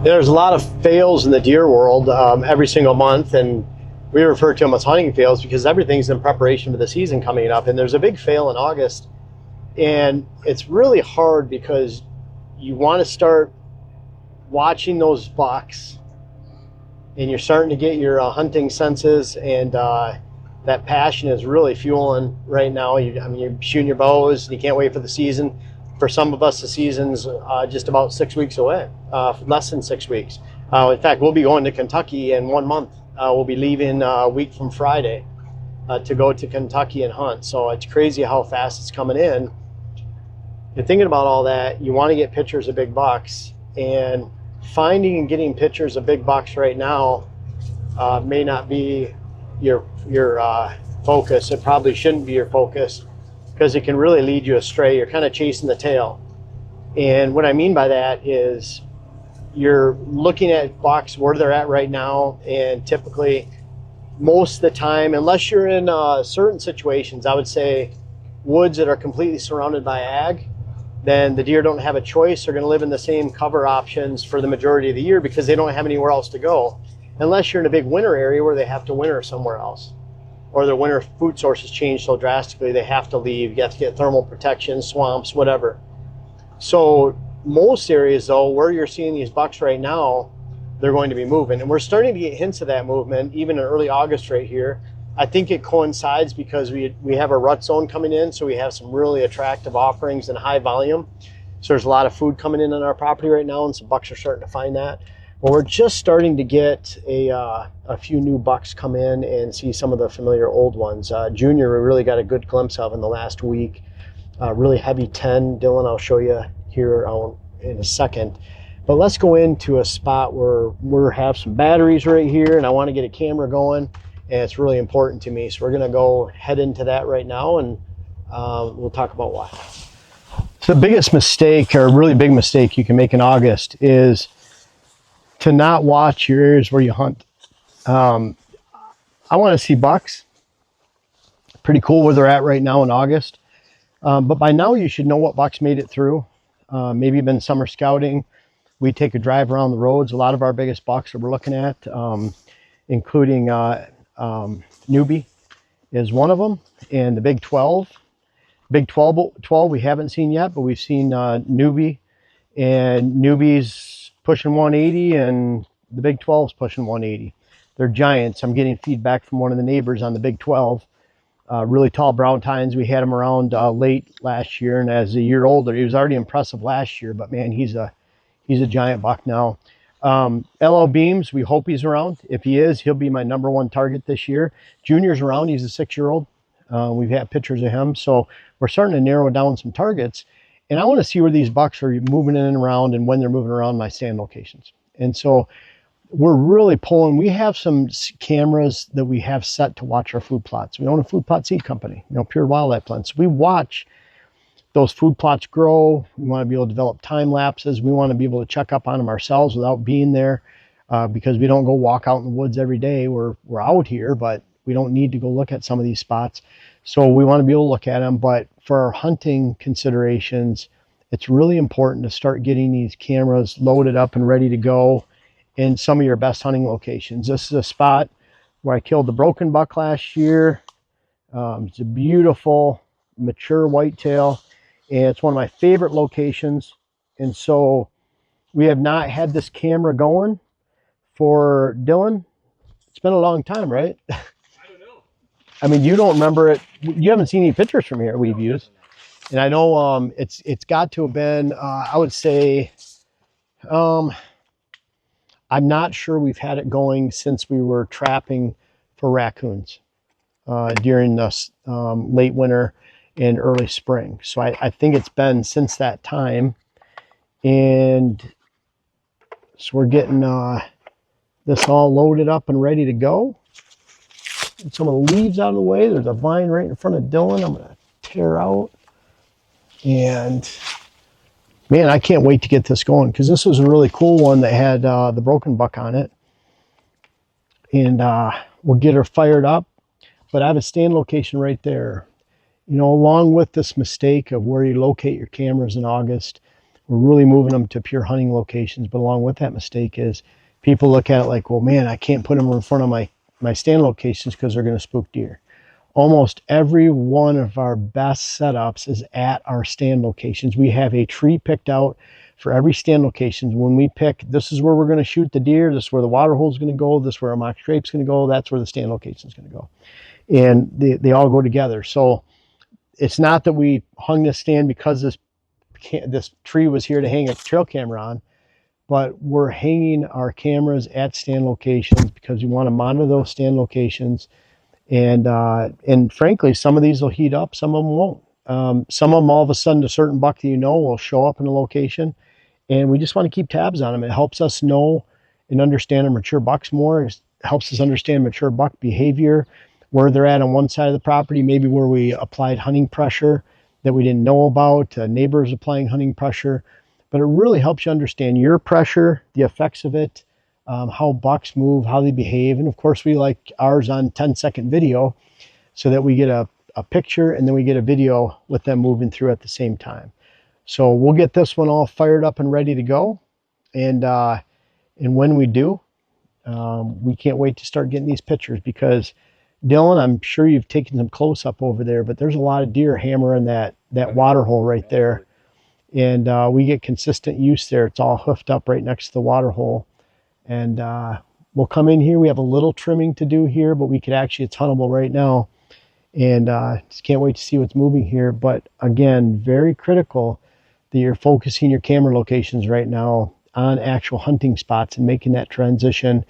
There's a lot of fails in the deer world every single month, and we refer to them as hunting fails because everything's in preparation for the season coming up. And there's a big fail in August, and it's really hard because you want to start watching those bucks, and you're starting to get your hunting senses, and that passion is really fueling right now. I mean, you're shooting your bows, and you can't wait for the season. For some of us, the season's just about 6 weeks away, less than 6 weeks. In fact, we'll be going to Kentucky in 1 month. We'll be leaving a week from Friday to go to Kentucky and hunt. So it's crazy how fast it's coming in. You're thinking about all that. You want to get pictures of big bucks, and finding and getting pictures of big bucks right now may not be your focus. It probably shouldn't be your focus, because it can really lead you astray. You're kind of chasing the tail. And what I mean by that is you're looking at bucks where they're at right now, and typically most of the time, unless you're in certain situations, I would say woods that are completely surrounded by ag, then the deer don't have a choice. They're going to live in the same cover options for the majority of the year because they don't have anywhere else to go, unless you're in a big winter area where they have to winter somewhere else, or their winter food sources change so drastically they have to leave. You have to get thermal protection, swamps, whatever. So most areas, though, where you're seeing these bucks right now, they're going to be moving. And we're starting to get hints of that movement, even in early August right here. I think it coincides because we have a rut zone coming in, so we have some really attractive offerings and high volume. So there's a lot of food coming in on our property right now, and some bucks are starting to find that. Well, we're just starting to get a few new bucks come in and see some of the familiar old ones. Junior, we really got a good glimpse of in the last week. Really heavy 10. Dylan, I'll show you here in a second. But let's go into a spot where we have some batteries right here, and I want to get a camera going, and it's really important to me. So we're going to go head into that right now, and we'll talk about why. So the biggest mistake, or a really big mistake you can make in August, is to not watch your areas where you hunt. I want to see bucks. Pretty cool where they're at right now in August. But by now you should know what bucks made it through. Maybe you've been summer scouting. We take a drive around the roads. A lot of our biggest bucks that we're looking at, including Newbie is one of them, and the Big 12. Big 12 we haven't seen yet, but we've seen Newbie, and Newbie's pushing 180, and the Big 12's pushing 180. They're giants. I'm getting feedback from one of the neighbors on the Big 12. Really tall brown tines. We had him around late last year, and as a year older, he was already impressive last year, but man, he's a giant buck now. LL Beams, we hope he's around. If he is, he'll be my #1 target this year. Junior's around. He's a 6-year-old. We've had pictures of him, so we're starting to narrow down some targets. And I want to see where these bucks are moving in and around, and when they're moving around my stand locations. And so we're really pulling. We have some cameras that we have set to watch our food plots. We own a food plot seed company, Pure Wildlife Blends. So we watch those food plots grow. We want to be able to develop time lapses. We want to be able to check up on them ourselves without being there, because we don't go walk out in the woods every day. We're out here, but we don't need to go look at some of these spots. So we want to be able to look at them. But for our hunting considerations, it's really important to start getting these cameras loaded up and ready to go in some of your best hunting locations. This is a spot where I killed the broken buck last year. It's a beautiful, mature whitetail, and it's one of my favorite locations. And so we have not had this camera going for Dylan. It's been a long time, right? I mean, you don't remember it. You haven't seen any pictures from here we've used. And I know it's got to have been, I would say, I'm not sure we've had it going since we were trapping for raccoons during the late winter and early spring. So I think it's been since that time. And so we're getting this all loaded up and ready to go. Get some of the leaves out of the way. There's a vine right in front of Dylan. I'm going to tear out. And man, I can't wait to get this going, because this was a really cool one that had the broken buck on it. And we'll get her fired up. But I have a stand location right there. Along with this mistake of where you locate your cameras in August, we're really moving them to pure hunting locations. But along with that mistake is people look at it like, well, man, I can't put them in front of my stand locations because they're going to spook deer. Almost every one of our best setups is at our stand locations. We have a tree picked out for every stand location. When we pick, this is where we're going to shoot the deer, this is where the water hole is going to go, this is where our mock drape's going to go, that's where the stand location is going to go. And they all go together. So it's not that we hung this stand because this tree was here to hang a trail camera on, but we're hanging our cameras at stand locations because we want to monitor those stand locations. And frankly, some of these will heat up, some of them won't. Some of them, all of a sudden, a certain buck that you know will show up in a location, and we just want to keep tabs on them. It helps us know and understand our mature bucks more. It helps us understand mature buck behavior, where they're at on one side of the property, maybe where we applied hunting pressure that we didn't know about, neighbors applying hunting pressure. But it really helps you understand your pressure, the effects of it, how bucks move, how they behave. And of course, we like ours on 10-second video so that we get a picture and then we get a video with them moving through at the same time. So we'll get this one all fired up and ready to go. And when we do, we can't wait to start getting these pictures, because Dylan, I'm sure you've taken some close up over there, but there's a lot of deer hammering that water hole right there. And we get consistent use there. It's all hoofed up right next to the water hole. And we'll come in here. We have a little trimming to do here, but we could actually, it's huntable right now. And just can't wait to see what's moving here. But again, very critical that you're focusing your camera locations right now on actual hunting spots and making that transition.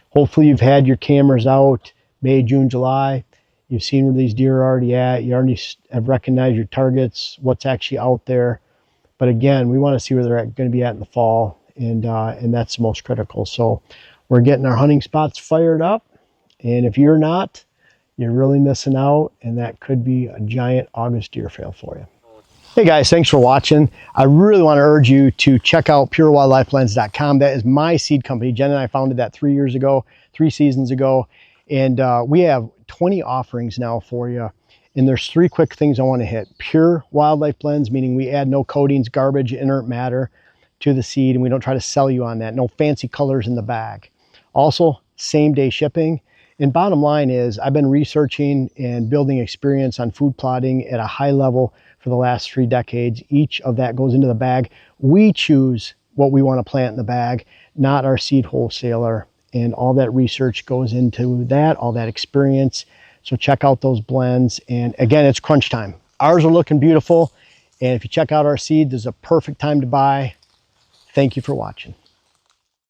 Hopefully you've had your cameras out May, June, July. You've seen where these deer are already at. You already have recognized your targets, what's actually out there. But again, we want to see where they're going to be at in the fall. And that's the most critical. So we're getting our hunting spots fired up. And if you're not, you're really missing out. And that could be a giant August deer fail for you. Hey guys, thanks for watching. I really want to urge you to check out purewildlifelens.com. That is my seed company. Jen and I founded that 3 seasons ago. And we have 20 offerings now for you. And there's 3 quick things I want to hit. Pure wildlife blends, meaning we add no coatings, garbage, inert matter to the seed, and we don't try to sell you on that. No fancy colors in the bag. Also, same day shipping. And bottom line is, I've been researching and building experience on food plotting at a high level for the last 3 decades. Each of that goes into the bag. We choose what we want to plant in the bag, not our seed wholesaler. And all that research goes into that, all that experience. So check out those blends. And again, it's crunch time. Ours are looking beautiful. And if you check out our seed, this is a perfect time to buy. Thank you for watching.